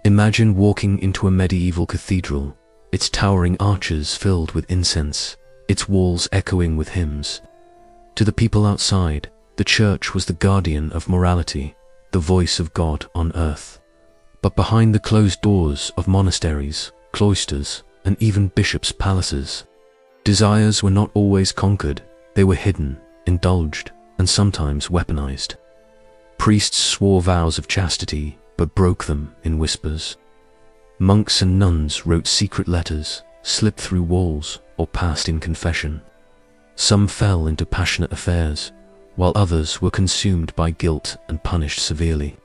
Imagine walking into a medieval cathedral, its towering arches filled with incense, its walls echoing with hymns. To the people outside, the church was the guardian of morality, the voice of God on earth. But behind the closed doors of monasteries, cloisters, and even bishops' palaces, desires were not always conquered, they were hidden, indulged, and sometimes weaponized. Priests swore vows of chastity, but broke them in whispers. Monks and nuns wrote secret letters, slipped through walls, or passed in confession. Some fell into passionate affairs, while others were consumed by guilt and punished severely.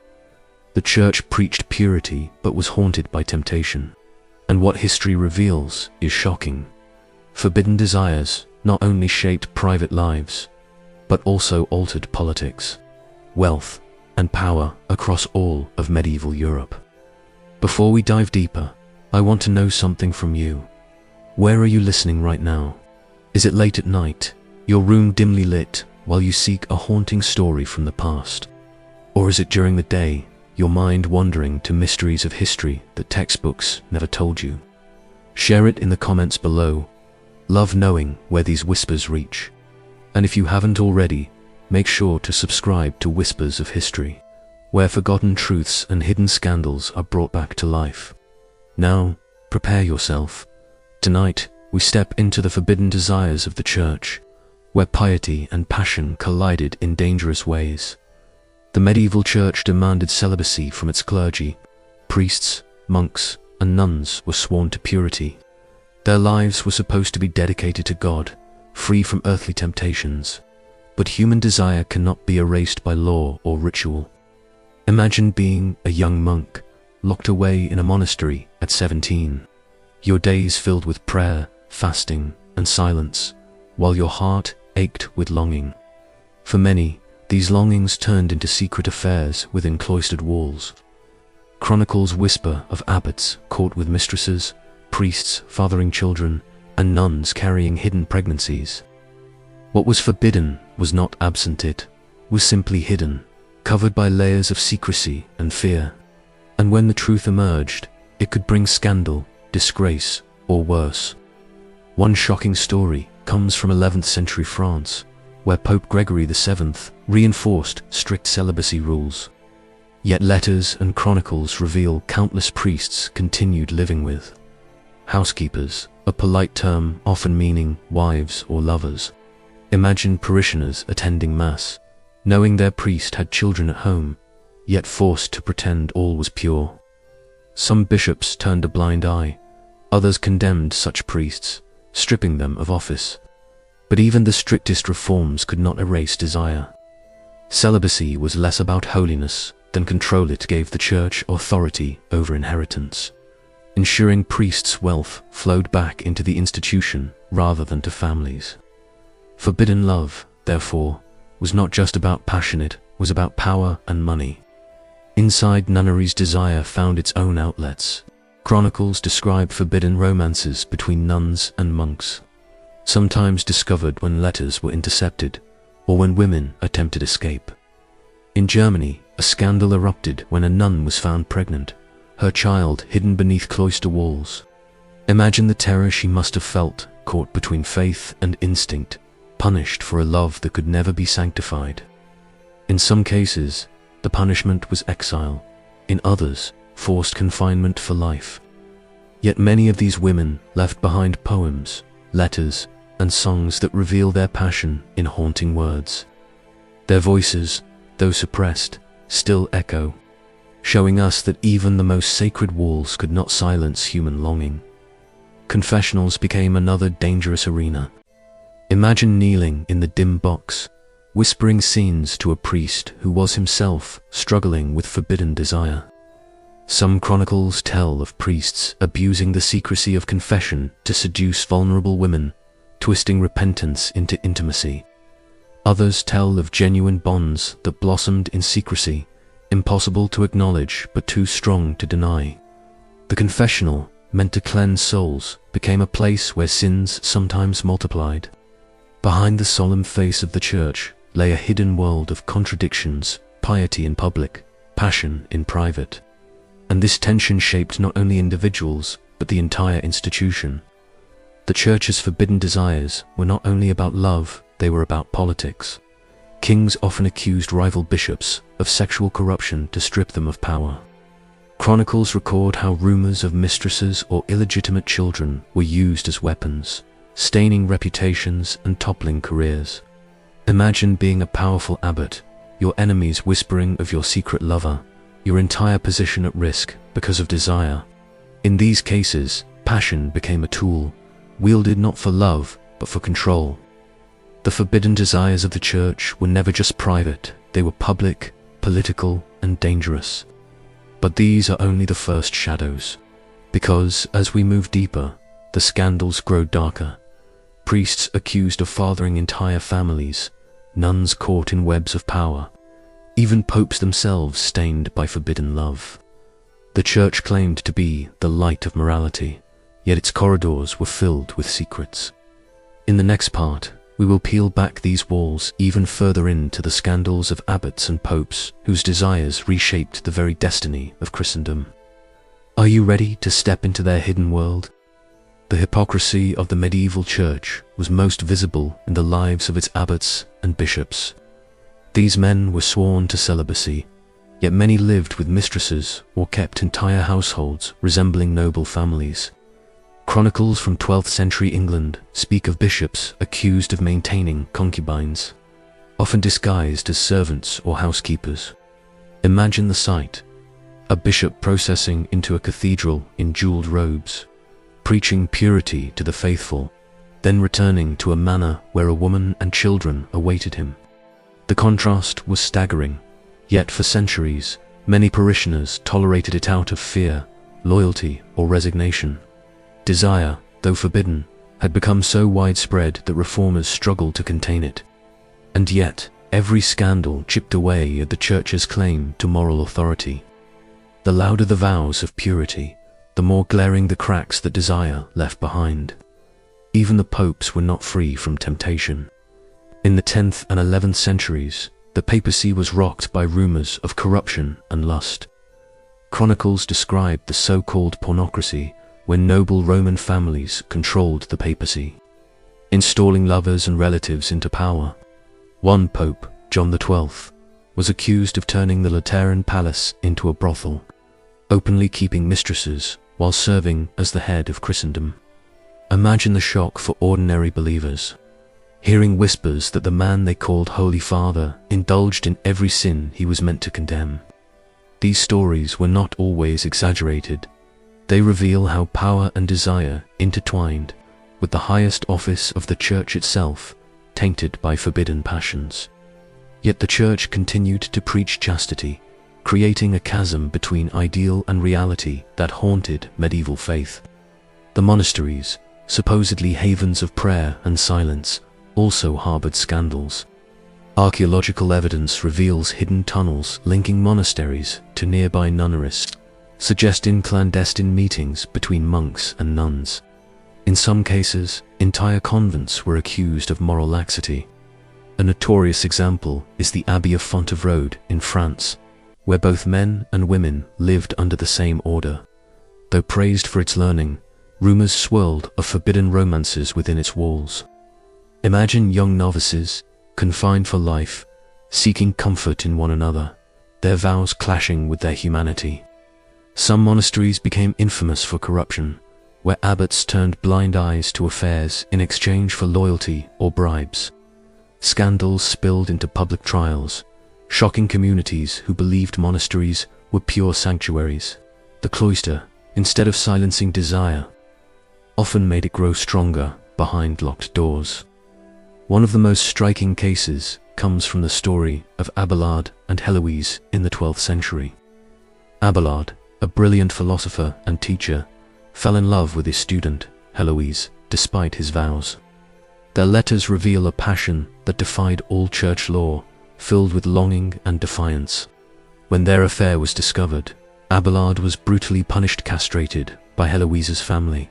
The church preached purity but was haunted by temptation. And what history reveals is shocking. Forbidden desires not only shaped private lives, but also altered politics, wealth, and power across all of medieval Europe. Before we dive deeper, I want to know something from you. Where are you listening right now? Is it late at night, your room dimly lit while you seek a haunting story from the past? Or is it during the day, your mind wandering to mysteries of history that textbooks never told you? Share it in the comments below. Love knowing where these whispers reach. And if you haven't already, make sure to subscribe to Whispers of History, where forgotten truths and hidden scandals are brought back to life. Now, prepare yourself. Tonight, we step into the forbidden desires of the church, where piety and passion collided in dangerous ways. The medieval church demanded celibacy from its clergy. Priests, monks, and nuns were sworn to purity. Their lives were supposed to be dedicated to God, free from earthly temptations. But human desire cannot be erased by law or ritual. Imagine being a young monk, locked away in a monastery at 17. Your days filled with prayer, fasting, and silence, while your heart ached with longing. For many, these longings turned into secret affairs within cloistered walls. Chronicles whisper of abbots caught with mistresses, priests fathering children, and nuns carrying hidden pregnancies. What was forbidden was not absent, it was simply hidden, covered by layers of secrecy and fear. And when the truth emerged, it could bring scandal, disgrace, or worse. One shocking story comes from 11th century France, where Pope Gregory VII reinforced strict celibacy rules. Yet letters and chronicles reveal countless priests continued living with housekeepers, a polite term often meaning wives or lovers. Imagine parishioners attending Mass, knowing their priest had children at home, yet forced to pretend all was pure. Some bishops turned a blind eye, others condemned such priests, stripping them of office. But even the strictest reforms could not erase desire. Celibacy was less about holiness than control. It gave the church authority over inheritance, ensuring priests' wealth flowed back into the institution rather than to families. Forbidden love, therefore, was not just about passion, it was about power and money. Inside nunneries, desire found its own outlets. Chronicles describe forbidden romances between nuns and monks, sometimes discovered when letters were intercepted or when women attempted escape. In Germany, a scandal erupted when a nun was found pregnant, her child hidden beneath cloister walls. Imagine the terror she must have felt, caught between faith and instinct, punished for a love that could never be sanctified. In some cases, the punishment was exile, in others, forced confinement for life. Yet many of these women left behind poems, letters, and songs that reveal their passion in haunting words. Their voices, though suppressed, still echo, showing us that even the most sacred walls could not silence human longing. Confessionals became another dangerous arena. Imagine kneeling in the dim box, whispering scenes to a priest who was himself struggling with forbidden desire. Some chronicles tell of priests abusing the secrecy of confession to seduce vulnerable women, twisting repentance into intimacy. Others tell of genuine bonds that blossomed in secrecy, impossible to acknowledge but too strong to deny. The confessional, meant to cleanse souls, became a place where sins sometimes multiplied. Behind the solemn face of the church lay a hidden world of contradictions, piety in public, passion in private. And this tension shaped not only individuals, but the entire institution. The Church's forbidden desires were not only about love, they were about politics. Kings often accused rival bishops of sexual corruption to strip them of power. Chronicles record how rumors of mistresses or illegitimate children were used as weapons, staining reputations and toppling careers. Imagine being a powerful abbot, your enemies whispering of your secret lover, your entire position at risk because of desire. In these cases, passion became a tool, wielded not for love, but for control. The forbidden desires of the Church were never just private, they were public, political, and dangerous. But these are only the first shadows, because as we move deeper, the scandals grow darker. Priests accused of fathering entire families, nuns caught in webs of power, even popes themselves stained by forbidden love. The Church claimed to be the light of morality, yet its corridors were filled with secrets. In the next part, we will peel back these walls even further into the scandals of abbots and popes whose desires reshaped the very destiny of Christendom. Are you ready to step into their hidden world? The hypocrisy of the medieval Church was most visible in the lives of its abbots and bishops. These men were sworn to celibacy, yet many lived with mistresses or kept entire households resembling noble families. Chronicles from 12th century England speak of bishops accused of maintaining concubines, often disguised as servants or housekeepers. Imagine the sight: a bishop processing into a cathedral in jeweled robes, preaching purity to the faithful, then returning to a manor where a woman and children awaited him. The contrast was staggering, yet for centuries, many parishioners tolerated it out of fear, loyalty, or resignation. Desire, though forbidden, had become so widespread that reformers struggled to contain it. And yet, every scandal chipped away at the Church's claim to moral authority. The louder the vows of purity, the more glaring the cracks that desire left behind. Even the popes were not free from temptation. In the 10th and 11th centuries, the papacy was rocked by rumors of corruption and lust. Chronicles described the so-called pornocracy, when noble Roman families controlled the papacy, installing lovers and relatives into power. One pope, John XII, was accused of turning the Lateran palace into a brothel, openly keeping mistresses while serving as the head of Christendom. Imagine the shock for ordinary believers, hearing whispers that the man they called Holy Father indulged in every sin he was meant to condemn. These stories were not always exaggerated. They reveal how power and desire intertwined, with the highest office of the Church itself tainted by forbidden passions. Yet the Church continued to preach chastity, creating a chasm between ideal and reality that haunted medieval faith. The monasteries, supposedly havens of prayer and silence, also harbored scandals. Archaeological evidence reveals hidden tunnels linking monasteries to nearby nunneries, suggesting clandestine meetings between monks and nuns. In some cases, entire convents were accused of moral laxity. A notorious example is the Abbey of Fontevraud in France, where both men and women lived under the same order. Though praised for its learning, rumors swirled of forbidden romances within its walls. Imagine young novices, confined for life, seeking comfort in one another, their vows clashing with their humanity. Some monasteries became infamous for corruption, where abbots turned blind eyes to affairs in exchange for loyalty or bribes. Scandals spilled into public trials, shocking communities who believed monasteries were pure sanctuaries. The cloister, instead of silencing desire, often made it grow stronger behind locked doors. One of the most striking cases comes from the story of Abelard and Heloise in the 12th century. Abelard, a brilliant philosopher and teacher, fell in love with his student, Heloise, despite his vows. Their letters reveal a passion that defied all church law, filled with longing and defiance. When their affair was discovered, Abelard was brutally castrated by Heloise's family.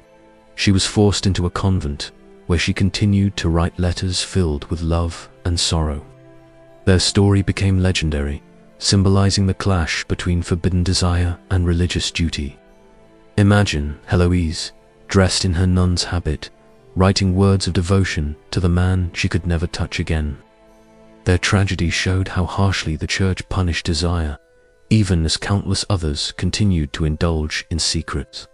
She was forced into a convent, where she continued to write letters filled with love and sorrow. Their story became legendary, symbolizing the clash between forbidden desire and religious duty. Imagine Heloise, dressed in her nun's habit, writing words of devotion to the man she could never touch again. Their tragedy showed how harshly the church punished desire, even as countless others continued to indulge in secret.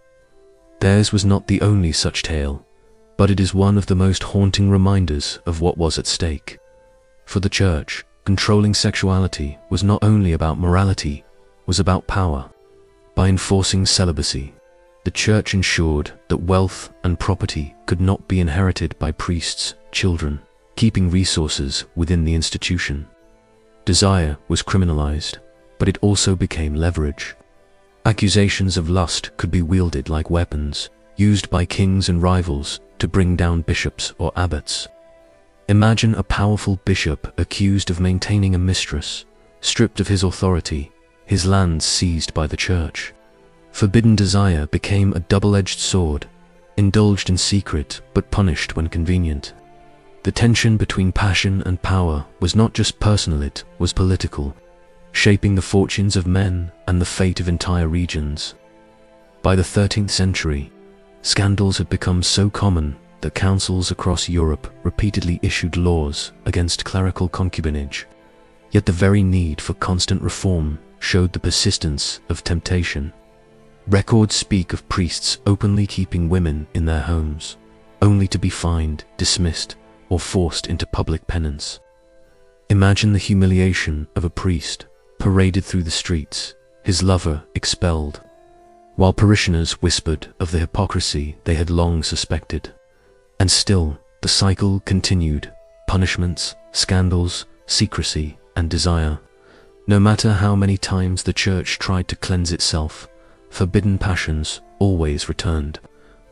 Theirs was not the only such tale, but it is one of the most haunting reminders of what was at stake. For the church, controlling sexuality was not only about morality, was about power. By enforcing celibacy, the church ensured that wealth and property could not be inherited by priests' children, keeping resources within the institution. Desire was criminalized, but it also became leverage. Accusations of lust could be wielded like weapons, used by kings and rivals to bring down bishops or abbots. Imagine a powerful bishop accused of maintaining a mistress, stripped of his authority, his lands seized by the church. Forbidden desire became a double-edged sword, indulged in secret but punished when convenient. The tension between passion and power was not just personal, it was political, shaping the fortunes of men and the fate of entire regions. By the 13th century, scandals had become so common that councils across Europe repeatedly issued laws against clerical concubinage. Yet the very need for constant reform showed the persistence of temptation. Records speak of priests openly keeping women in their homes, only to be fined, dismissed, or forced into public penance. Imagine the humiliation of a priest paraded through the streets, his lover expelled, while parishioners whispered of the hypocrisy they had long suspected. And still, the cycle continued: punishments, scandals, secrecy, and desire. No matter how many times the church tried to cleanse itself, forbidden passions always returned.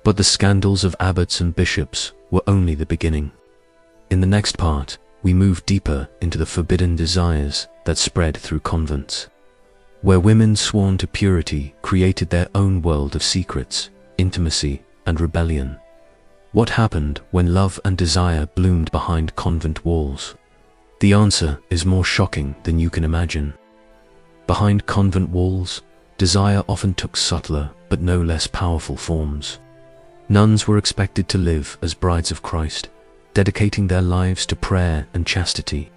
But the scandals of abbots and bishops were only the beginning. In the next part, we move deeper into the forbidden desires that spread through convents, where women sworn to purity created their own world of secrets, intimacy, and rebellion. What happened when love and desire bloomed behind convent walls? The answer is more shocking than you can imagine. Behind convent walls, desire often took subtler but no less powerful forms. Nuns were expected to live as brides of Christ, dedicating their lives to prayer and chastity.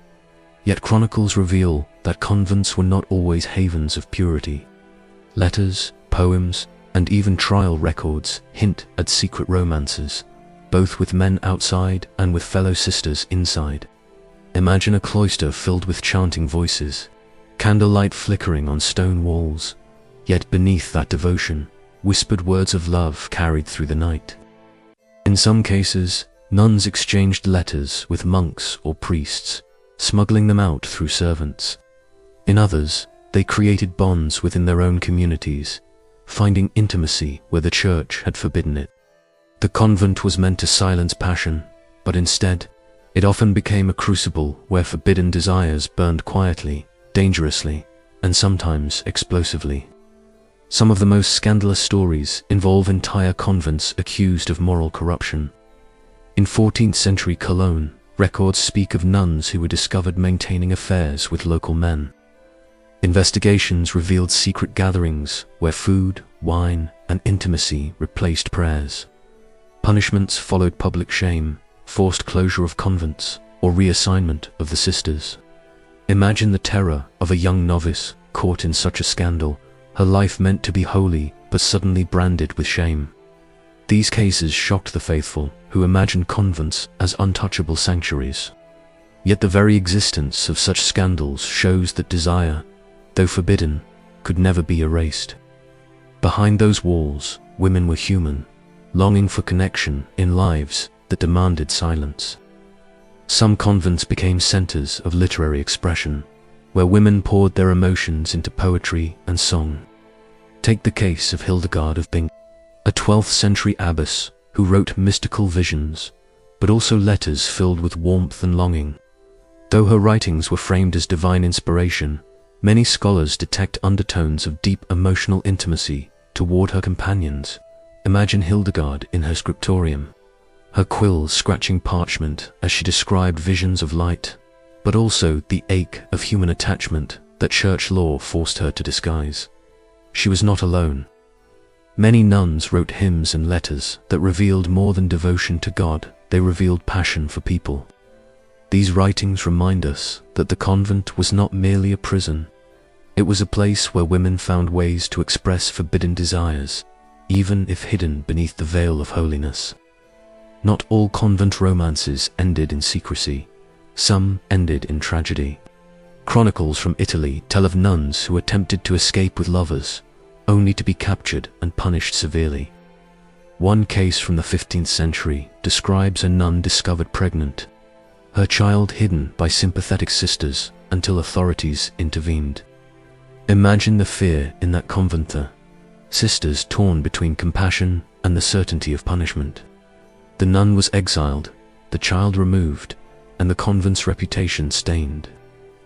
Yet chronicles reveal that convents were not always havens of purity. Letters, poems, and even trial records hint at secret romances, both with men outside and with fellow sisters inside. Imagine a cloister filled with chanting voices, candlelight flickering on stone walls, yet beneath that devotion, whispered words of love carried through the night. In some cases, nuns exchanged letters with monks or priests, smuggling them out through servants. In others, they created bonds within their own communities, finding intimacy where the church had forbidden it. The convent was meant to silence passion, but instead, it often became a crucible where forbidden desires burned quietly, dangerously, and sometimes explosively. Some of the most scandalous stories involve entire convents accused of moral corruption. In 14th century Cologne, records speak of nuns who were discovered maintaining affairs with local men. Investigations revealed secret gatherings where food, wine, and intimacy replaced prayers. Punishments followed public shame, forced closure of convents, or reassignment of the sisters. Imagine the terror of a young novice caught in such a scandal, her life meant to be holy but suddenly branded with shame. These cases shocked the faithful, who imagined convents as untouchable sanctuaries. Yet the very existence of such scandals shows that desire, though forbidden, could never be erased. Behind those walls, women were human, longing for connection in lives that demanded silence. Some convents became centers of literary expression, where women poured their emotions into poetry and song. Take the case of Hildegard of Bingen, a 12th century abbess who wrote mystical visions, but also letters filled with warmth and longing. Though her writings were framed as divine inspiration, many scholars detect undertones of deep emotional intimacy toward her companions. Imagine Hildegard in her scriptorium, her quills scratching parchment as she described visions of light, but also the ache of human attachment that church law forced her to disguise. She was not alone. Many nuns wrote hymns and letters that revealed more than devotion to God, they revealed passion for people. These writings remind us that the convent was not merely a prison. It was a place where women found ways to express forbidden desires, even if hidden beneath the veil of holiness. Not all convent romances ended in secrecy. Some ended in tragedy. Chronicles from Italy tell of nuns who attempted to escape with lovers, only to be captured and punished severely. One case from the 15th century describes a nun discovered pregnant, her child hidden by sympathetic sisters until authorities intervened. Imagine the fear in that convent there. Sisters torn between compassion and the certainty of punishment. The nun was exiled, the child removed, and the convent's reputation stained.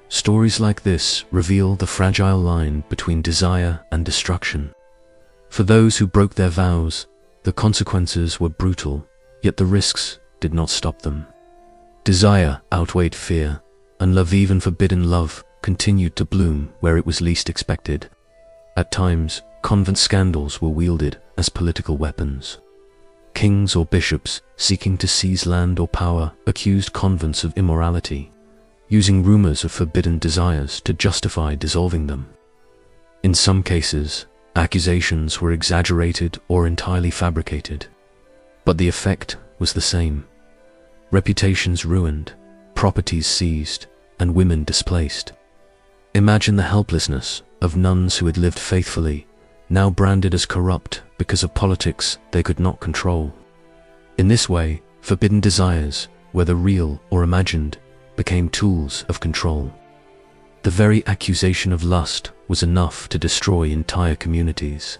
Stories like this reveal the fragile line between desire and destruction. For those who broke their vows, the consequences were brutal, yet the risks did not stop them. Desire outweighed fear, and love, even forbidden love, continued to bloom where it was least expected. At times, convent scandals were wielded as political weapons. Kings or bishops seeking to seize land or power accused convents of immorality, using rumors of forbidden desires to justify dissolving them. In some cases, accusations were exaggerated or entirely fabricated, but the effect was the same. Reputations ruined, properties seized, and women displaced. Imagine the helplessness of nuns who had lived faithfully, now branded as corrupt because of politics they could not control. In this way, forbidden desires, whether real or imagined, became tools of control. The very accusation of lust was enough to destroy entire communities.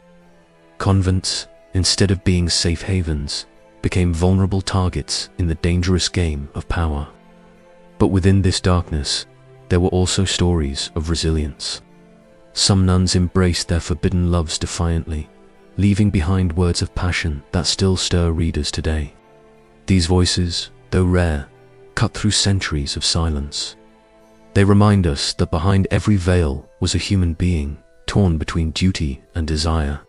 Convents, instead of being safe havens, became vulnerable targets in the dangerous game of power. But within this darkness, there were also stories of resilience. Some nuns embraced their forbidden loves defiantly, leaving behind words of passion that still stir readers today. These voices, though rare, cut through centuries of silence. They remind us that behind every veil was a human being, torn between duty and desire.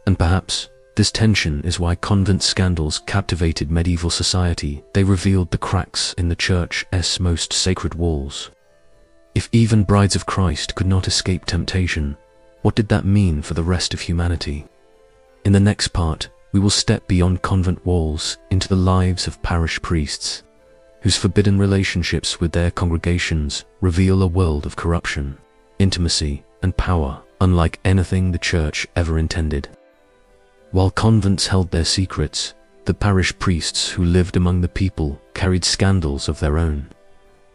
And perhaps this tension is why convent scandals captivated medieval society. They revealed the cracks in the church's most sacred walls. If even brides of Christ could not escape temptation, what did that mean for the rest of humanity? In the next part, we will step beyond convent walls into the lives of parish priests, whose forbidden relationships with their congregations reveal a world of corruption, intimacy, and power unlike anything the church ever intended. While convents held their secrets, the parish priests who lived among the people carried scandals of their own.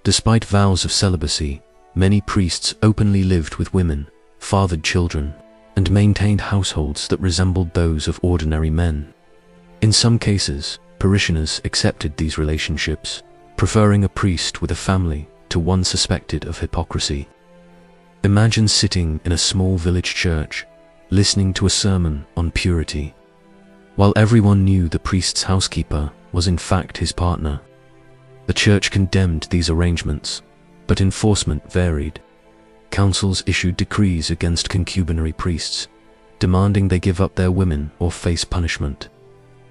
Despite vows of celibacy, many priests openly lived with women, fathered children, and maintained households that resembled those of ordinary men. In some cases, parishioners accepted these relationships, preferring a priest with a family to one suspected of hypocrisy. Imagine sitting in a small village church, listening to a sermon on purity, while everyone knew the priest's housekeeper was in fact his partner. The church condemned these arrangements, but enforcement varied. Councils issued decrees against concubinary priests, demanding they give up their women or face punishment.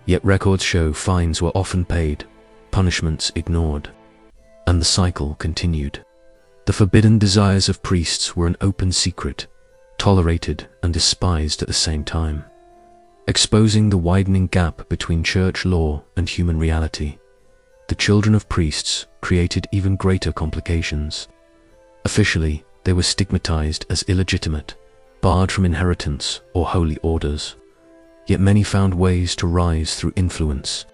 Yet records show fines were often paid, punishments ignored, and the cycle continued. The forbidden desires of priests were an open secret, tolerated and despised at the same time, exposing the widening gap between church law and human reality. The children of priests created even greater complications. Officially, they were stigmatized as illegitimate, barred from inheritance or holy orders. Yet many found ways to rise through influence.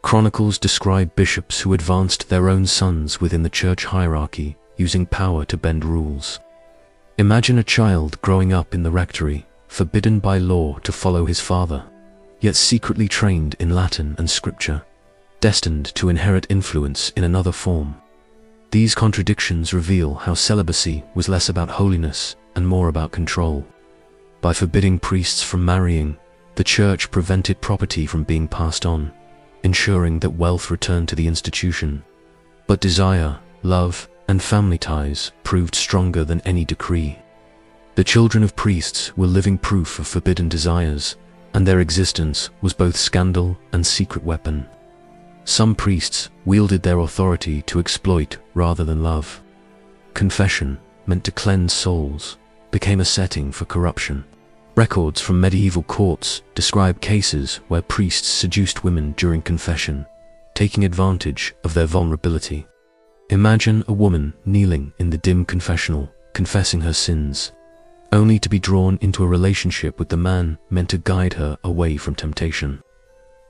Chronicles describe bishops who advanced their own sons within the church hierarchy, using power to bend rules. Imagine a child growing up in the rectory, forbidden by law to follow his father, yet secretly trained in Latin and scripture, destined to inherit influence in another form. These contradictions reveal how celibacy was less about holiness and more about control. By forbidding priests from marrying, the church prevented property from being passed on, ensuring that wealth returned to the institution. But desire, love, and family ties proved stronger than any decree. The children of priests were living proof of forbidden desires, and their existence was both scandal and secret weapon. Some priests wielded their authority to exploit rather than love. Confession, meant to cleanse souls, became a setting for corruption. Records from medieval courts describe cases where priests seduced women during confession, taking advantage of their vulnerability. Imagine a woman kneeling in the dim confessional, confessing her sins, only to be drawn into a relationship with the man meant to guide her away from temptation.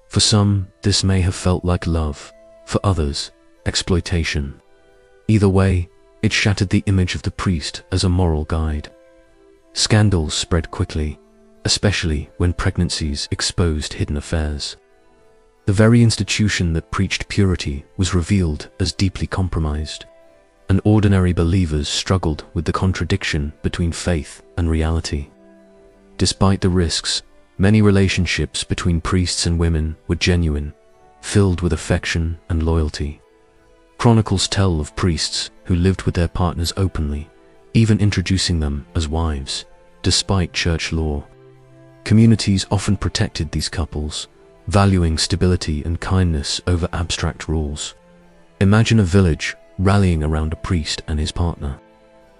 For some, this may have felt like love, for others, exploitation. Either way, it shattered the image of the priest as a moral guide. Scandals spread quickly, especially when pregnancies exposed hidden affairs. The very institution that preached purity was revealed as deeply compromised, and ordinary believers struggled with the contradiction between faith and reality. Despite the risks, many relationships between priests and women were genuine, filled with affection and loyalty. Chronicles tell of priests who lived with their partners openly, even introducing them as wives, despite church law. Communities often protected these couples, valuing stability and kindness over abstract rules. Imagine a village rallying around a priest and his partner,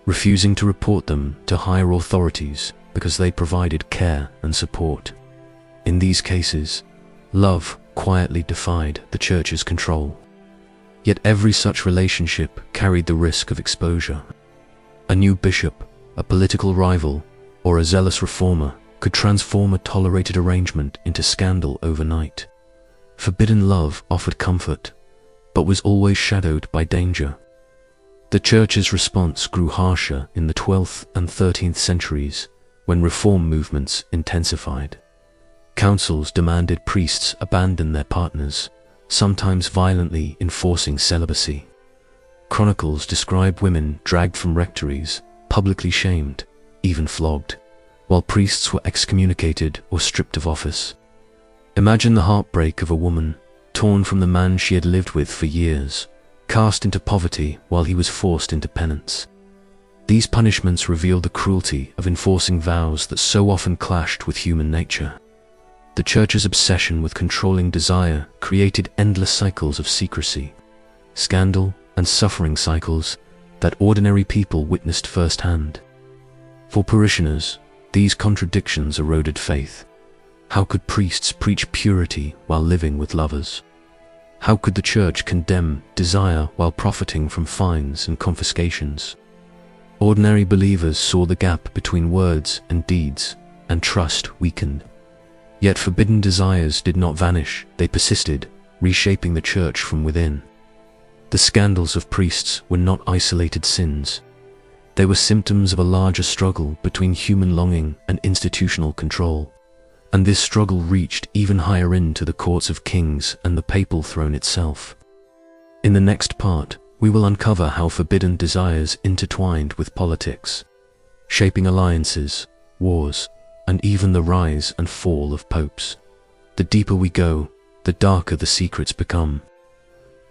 refusing to report them to higher authorities because they provided care and support. In these cases, love quietly defied the church's control. Yet every such relationship carried the risk of exposure. A new bishop, a political rival, or a zealous reformer could transform a tolerated arrangement into scandal overnight. Forbidden love offered comfort, but was always shadowed by danger. The church's response grew harsher in the 12th and 13th centuries, when reform movements intensified. Councils demanded priests abandon their partners, sometimes violently enforcing celibacy. Chronicles describe women dragged from rectories, publicly shamed, even flogged, while priests were excommunicated or stripped of office. Imagine the heartbreak of a woman, torn from the man she had lived with for years, cast into poverty while he was forced into penance. These punishments reveal the cruelty of enforcing vows that so often clashed with human nature. The church's obsession with controlling desire created endless cycles of secrecy, scandal, and suffering cycles that ordinary people witnessed firsthand. For parishioners, these contradictions eroded faith. How could priests preach purity while living with lovers? How could the church condemn desire while profiting from fines and confiscations? Ordinary believers saw the gap between words and deeds, and trust weakened. Yet forbidden desires did not vanish, they persisted, reshaping the church from within. The scandals of priests were not isolated sins. They were symptoms of a larger struggle between human longing and institutional control. And this struggle reached even higher into the courts of kings and the papal throne itself. In the next part, we will uncover how forbidden desires intertwined with politics, shaping alliances, wars, and even the rise and fall of popes. The deeper we go, the darker the secrets become.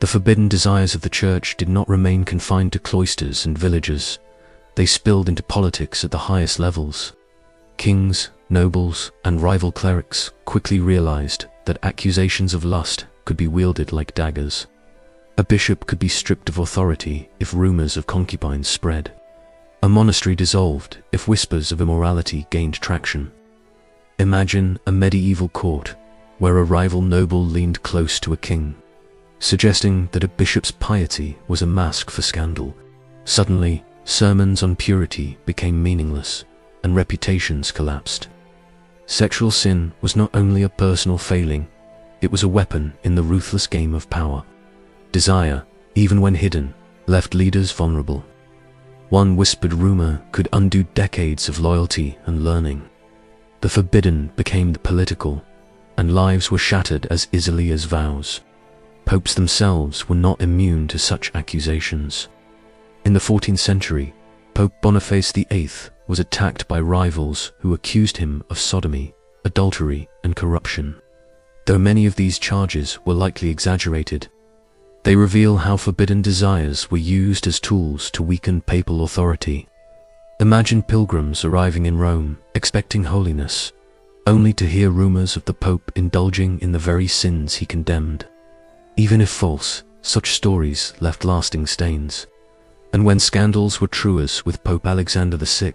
The forbidden desires of the church did not remain confined to cloisters and villages. They spilled into politics at the highest levels. Kings, nobles, and rival clerics quickly realized that accusations of lust could be wielded like daggers. A bishop could be stripped of authority if rumors of concubines spread. A monastery dissolved if whispers of immorality gained traction. Imagine a medieval court where a rival noble leaned close to a king, suggesting that a bishop's piety was a mask for scandal. Suddenly, sermons on purity became meaningless, and reputations collapsed. Sexual sin was not only a personal failing, it was a weapon in the ruthless game of power. Desire, even when hidden, left leaders vulnerable. One whispered rumor could undo decades of loyalty and learning. The forbidden became the political, and lives were shattered as easily as vows. Popes themselves were not immune to such accusations. In the 14th century, Pope Boniface VIII was attacked by rivals who accused him of sodomy, adultery, and corruption. Though many of these charges were likely exaggerated, They reveal how forbidden desires were used as tools to weaken papal authority. Imagine pilgrims arriving in Rome, expecting holiness, only to hear rumors of the Pope indulging in the very sins he condemned. Even if false, such stories left lasting stains. And when scandals were true, as with Pope Alexander VI,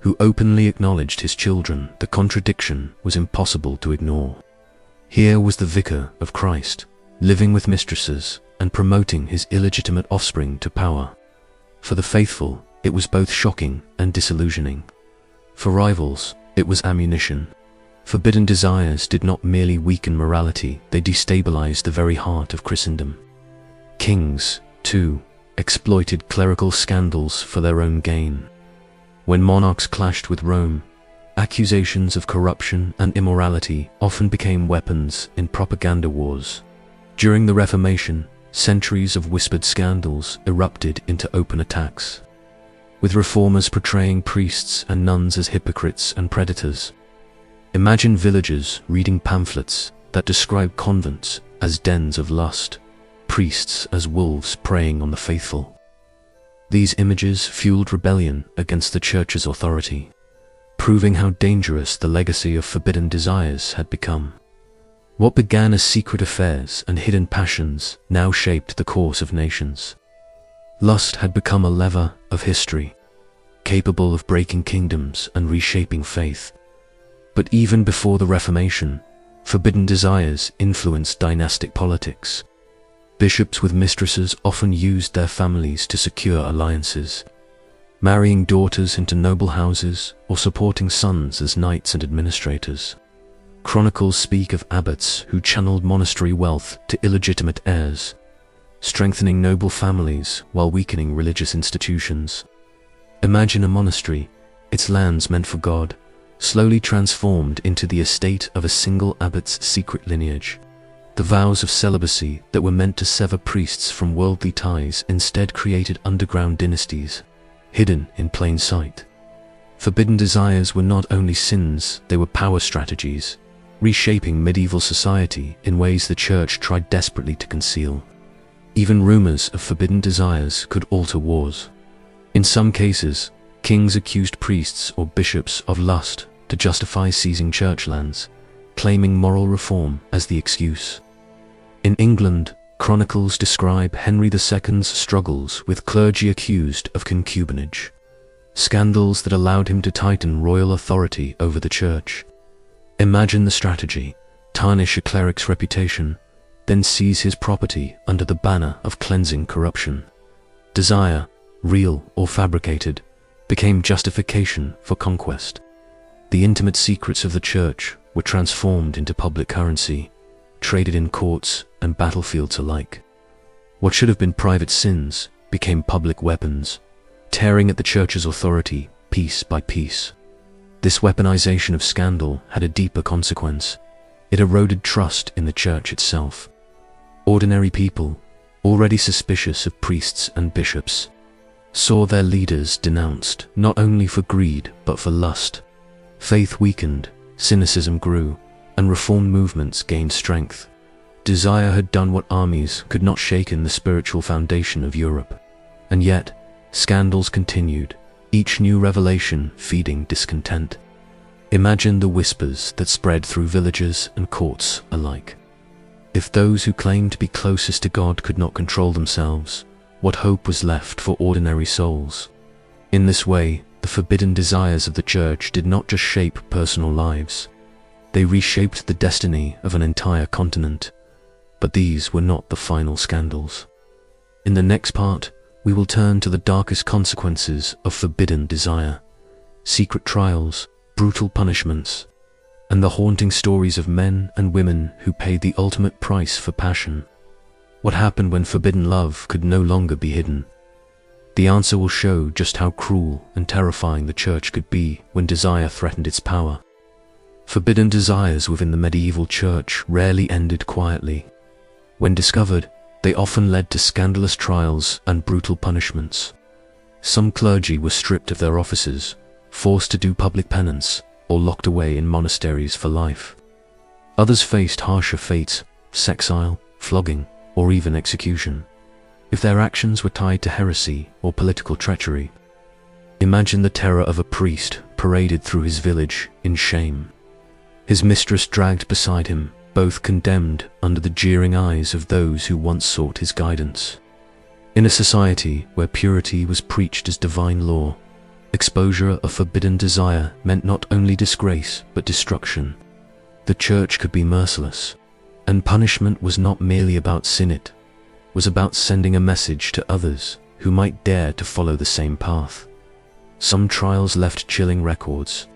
who openly acknowledged his children, the contradiction was impossible to ignore. Here was the vicar of Christ, living with mistresses and promoting his illegitimate offspring to power. For the faithful, it was both shocking and disillusioning. For rivals, it was ammunition. Forbidden desires did not merely weaken morality, they destabilized the very heart of Christendom. Kings, too, exploited clerical scandals for their own gain. When monarchs clashed with Rome, accusations of corruption and immorality often became weapons in propaganda wars. During the Reformation, centuries of whispered scandals erupted into open attacks, with reformers portraying priests and nuns as hypocrites and predators. Imagine villagers reading pamphlets that describe convents as dens of lust, priests as wolves preying on the faithful. These images fueled rebellion against the Church's authority, proving how dangerous the legacy of forbidden desires had become. What began as secret affairs and hidden passions now shaped the course of nations. Lust had become a lever of history, capable of breaking kingdoms and reshaping faith. But even before the Reformation, forbidden desires influenced dynastic politics. Bishops with mistresses often used their families to secure alliances, marrying daughters into noble houses or supporting sons as knights and administrators. Chronicles speak of abbots who channeled monastery wealth to illegitimate heirs, strengthening noble families while weakening religious institutions. Imagine a monastery, its lands meant for God, slowly transformed into the estate of a single abbot's secret lineage. The vows of celibacy that were meant to sever priests from worldly ties instead created underground dynasties, hidden in plain sight. Forbidden desires were not only sins, they were power strategies, reshaping medieval society in ways the Church tried desperately to conceal. Even rumors of forbidden desires could alter wars. In some cases, kings accused priests or bishops of lust to justify seizing church lands, claiming moral reform as the excuse. In England, chronicles describe Henry II's struggles with clergy accused of concubinage, scandals that allowed him to tighten royal authority over the Church. Imagine the strategy: tarnish a cleric's reputation, then seize his property under the banner of cleansing corruption. Desire, real or fabricated, became justification for conquest. The intimate secrets of the Church were transformed into public currency, traded in courts and battlefields alike. What should have been private sins became public weapons, tearing at the Church's authority piece by piece. This weaponization of scandal had a deeper consequence. It eroded trust in the Church itself. Ordinary people, already suspicious of priests and bishops, saw their leaders denounced not only for greed but for lust. Faith weakened, cynicism grew, and reform movements gained strength. Desire had done what armies could not shake in the spiritual foundation of Europe. And yet, scandals continued, each new revelation feeding discontent. Imagine the whispers that spread through villages and courts alike. If those who claimed to be closest to God could not control themselves, what hope was left for ordinary souls? In this way, the forbidden desires of the Church did not just shape personal lives. They reshaped the destiny of an entire continent. But these were not the final scandals. In the next part, we will turn to the darkest consequences of forbidden desire: secret trials, brutal punishments, and the haunting stories of men and women who paid the ultimate price for passion. What happened when forbidden love could no longer be hidden? The answer will show just how cruel and terrifying the Church could be when desire threatened its power. Forbidden desires within the medieval Church rarely ended quietly. When discovered, they often led to scandalous trials and brutal punishments. Some clergy were stripped of their offices, forced to do public penance, or locked away in monasteries for life. Others faced harsher fates: exile, flogging, or even execution, if their actions were tied to heresy or political treachery. Imagine the terror of a priest paraded through his village in shame, his mistress dragged beside him, both condemned under the jeering eyes of those who once sought his guidance. In a society where purity was preached as divine law, exposure of forbidden desire meant not only disgrace but destruction. The church could be merciless, and punishment was not merely about sin, it was about sending a message to others who might dare to follow the same path. Some trials left chilling records.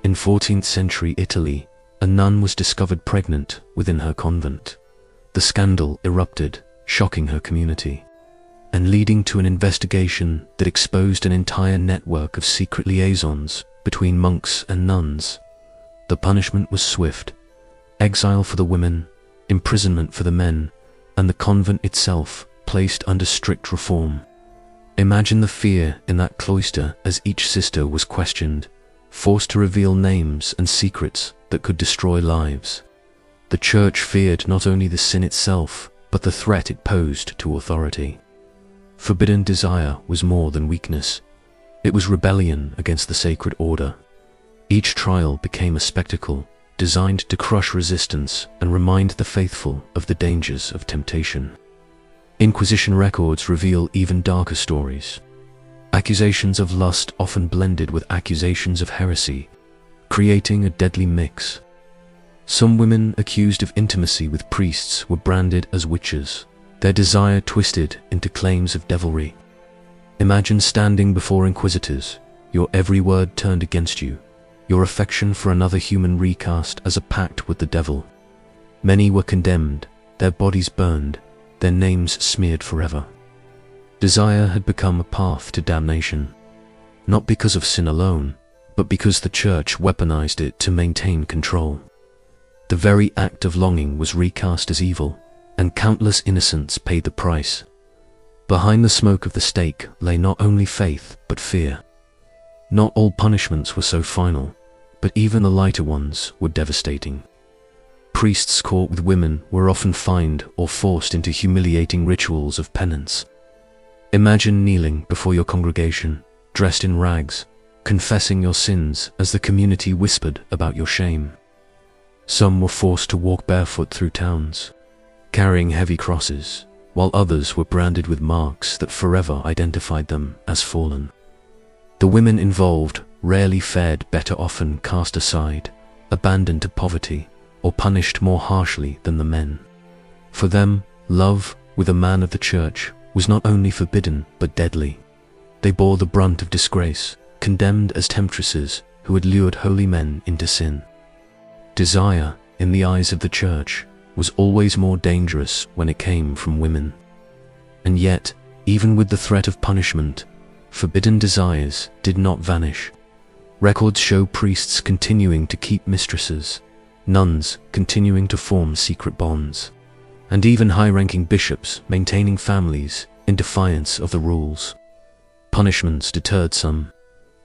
In 14th century Italy, a nun was discovered pregnant within her convent. The scandal erupted, shocking her community, and leading to an investigation that exposed an entire network of secret liaisons between monks and nuns. The punishment was swift: exile for the women, imprisonment for the men, and the convent itself placed under strict reform. Imagine the fear in that cloister as each sister was questioned, forced to reveal names and secrets that could destroy lives. The church feared not only the sin itself, but the threat it posed to authority. Forbidden desire was more than weakness. It was rebellion against the sacred order. Each trial became a spectacle, designed to crush resistance and remind the faithful of the dangers of temptation. Inquisition records reveal even darker stories. Accusations of lust often blended with accusations of heresy, creating a deadly mix. Some women accused of intimacy with priests were branded as witches, their desire twisted into claims of devilry. Imagine standing before inquisitors, your every word turned against you, your affection for another human recast as a pact with the devil. Many were condemned, their bodies burned, their names smeared forever. Desire had become a path to damnation, not because of sin alone, but because the church weaponized it to maintain control. The very act of longing was recast as evil, and countless innocents paid the price. Behind the smoke of the stake lay not only faith, but fear. Not all punishments were so final, but even the lighter ones were devastating. Priests caught with women were often fined or forced into humiliating rituals of penance. Imagine kneeling before your congregation, dressed in rags, confessing your sins as the community whispered about your shame. Some were forced to walk barefoot through towns, carrying heavy crosses, while others were branded with marks that forever identified them as fallen. The women involved rarely fared better, often cast aside, abandoned to poverty, or punished more harshly than the men. For them, love with a man of the church was not only forbidden but deadly. They bore the brunt of disgrace, condemned as temptresses who had lured holy men into sin. Desire, in the eyes of the church, was always more dangerous when it came from women. And yet, even with the threat of punishment, forbidden desires did not vanish. Records show priests continuing to keep mistresses, nuns continuing to form secret bonds, and even high-ranking bishops maintaining families in defiance of the rules. Punishments deterred some,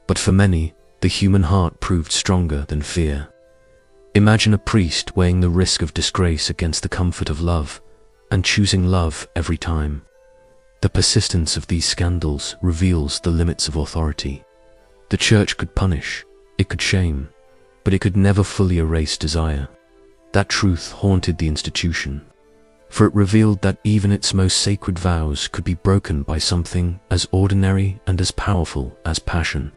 but for many, the human heart proved stronger than fear. Imagine a priest weighing the risk of disgrace against the comfort of love, and choosing love every time. The persistence of these scandals reveals the limits of authority. The church could punish, it could shame, but it could never fully erase desire. That truth haunted the institution, for it revealed that even its most sacred vows could be broken by something as ordinary and as powerful as passion.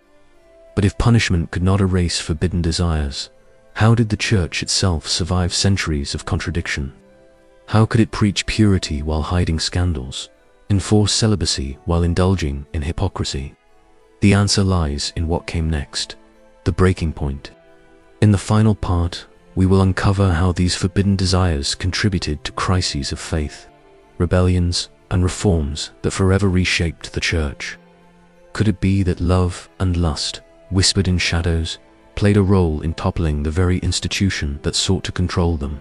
But if punishment could not erase forbidden desires, how did the church itself survive centuries of contradiction? How could it preach purity while hiding scandals, enforce celibacy while indulging in hypocrisy? The answer lies in what came next, the breaking point. In the final part, we will uncover how these forbidden desires contributed to crises of faith, rebellions, and reforms that forever reshaped the church. Could it be that love and lust, whispered in shadows, played a role in toppling the very institution that sought to control them?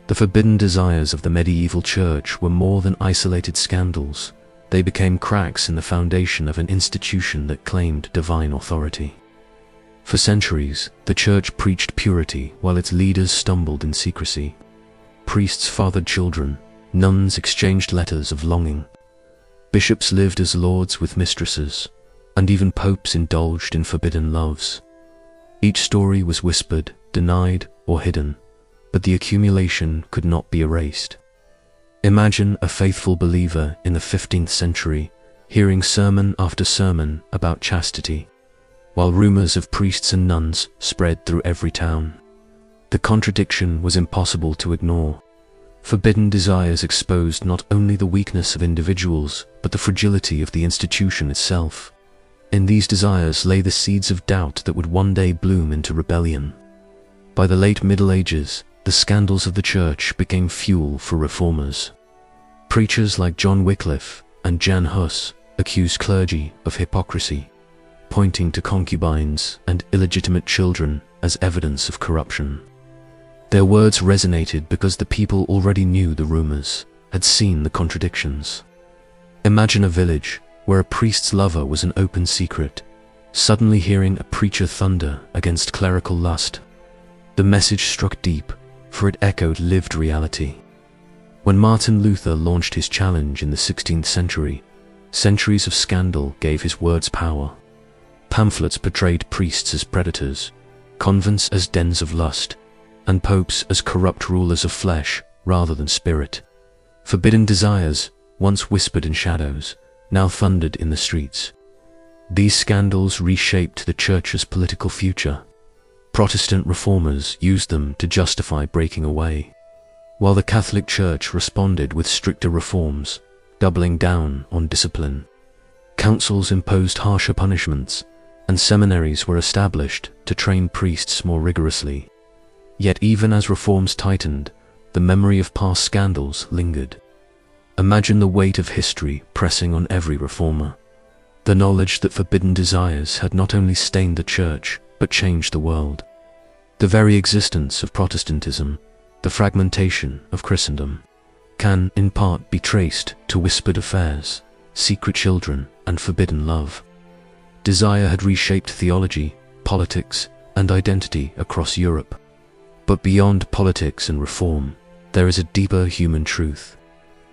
The forbidden desires of the medieval church were more than isolated scandals. They became cracks in the foundation of an institution that claimed divine authority. For centuries, the church preached purity while its leaders stumbled in secrecy. Priests fathered children, Nuns exchanged letters of longing. Bishops lived as lords with mistresses, and even popes indulged in forbidden loves. Each story was whispered, denied, or hidden, but the accumulation could not be erased. Imagine a faithful believer in the 15th century hearing sermon after sermon about chastity, while rumors of priests and nuns spread through every town. The contradiction was impossible to ignore. Forbidden desires exposed not only the weakness of individuals, but the fragility of the institution itself. In these desires lay the seeds of doubt that would one day bloom into rebellion. By the late Middle Ages, the scandals of the Church became fuel for reformers. Preachers like John Wycliffe and Jan Hus accused clergy of hypocrisy, pointing to concubines and illegitimate children as evidence of corruption. Their words resonated because the people already knew the rumors, had seen the contradictions. Imagine a village where a priest's lover was an open secret, suddenly hearing a preacher thunder against clerical lust. The message struck deep, for it echoed lived reality. When Martin Luther launched his challenge in the 16th century, centuries of scandal gave his words power. Pamphlets portrayed priests as predators, convents as dens of lust, and popes as corrupt rulers of flesh rather than spirit. Forbidden desires, once whispered in shadows, now thundered in the streets. These scandals reshaped the Church's political future. Protestant reformers used them to justify breaking away, while the Catholic Church responded with stricter reforms, doubling down on discipline. Councils imposed harsher punishments, and seminaries were established to train priests more rigorously. Yet even as reforms tightened, the memory of past scandals lingered. Imagine the weight of history pressing on every reformer. The knowledge that forbidden desires had not only stained the Church, but changed the world. The very existence of Protestantism, the fragmentation of Christendom, can in part be traced to whispered affairs, secret children, and forbidden love. Desire had reshaped theology, politics, and identity across Europe. But beyond politics and reform, there is a deeper human truth.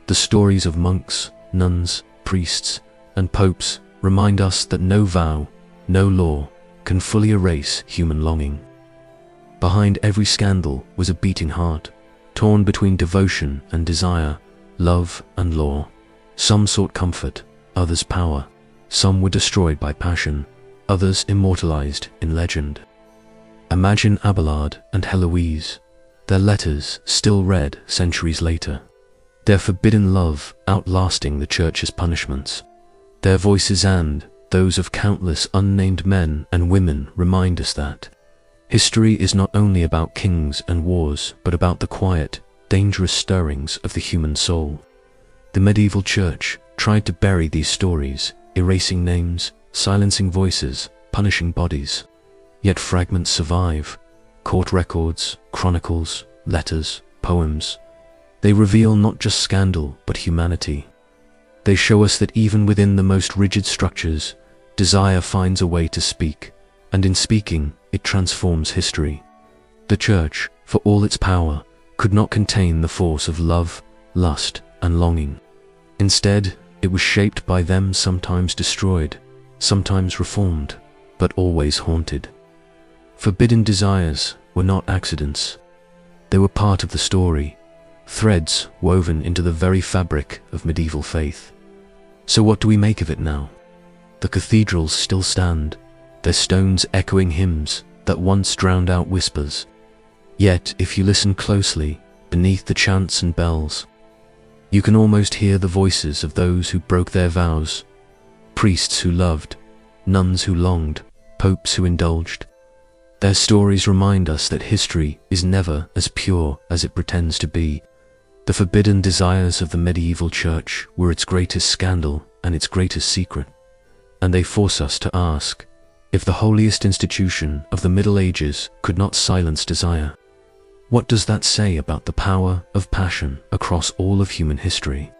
The stories of monks, nuns, priests, and popes remind us that no vow, no law, can fully erase human longing. Behind every scandal was a beating heart, torn between devotion and desire, love and law. Some sought comfort, others power. Some were destroyed by passion, others immortalized in legend. Imagine Abelard and Heloise, their letters still read centuries later, their forbidden love outlasting the Church's punishments. Their voices and those of countless unnamed men and women remind us that history is not only about kings and wars, but about the quiet, dangerous stirrings of the human soul. The medieval Church tried to bury these stories, erasing names, silencing voices, punishing bodies. Yet fragments survive: court records, chronicles, letters, poems. They reveal not just scandal, but humanity. They show us that even within the most rigid structures, desire finds a way to speak, and in speaking, it transforms history. The Church, for all its power, could not contain the force of love, lust, and longing. Instead, it was shaped by them, sometimes destroyed, sometimes reformed, but always haunted. Forbidden desires were not accidents. They were part of the story, threads woven into the very fabric of medieval faith. So what do we make of it now? The cathedrals still stand, their stones echoing hymns that once drowned out whispers. Yet, if you listen closely, beneath the chants and bells, you can almost hear the voices of those who broke their vows, priests who loved, nuns who longed, popes who indulged. Their stories remind us that history is never as pure as it pretends to be. The forbidden desires of the medieval Church were its greatest scandal and its greatest secret, and they force us to ask, if the holiest institution of the Middle Ages could not silence desire, what does that say about the power of passion across all of human history?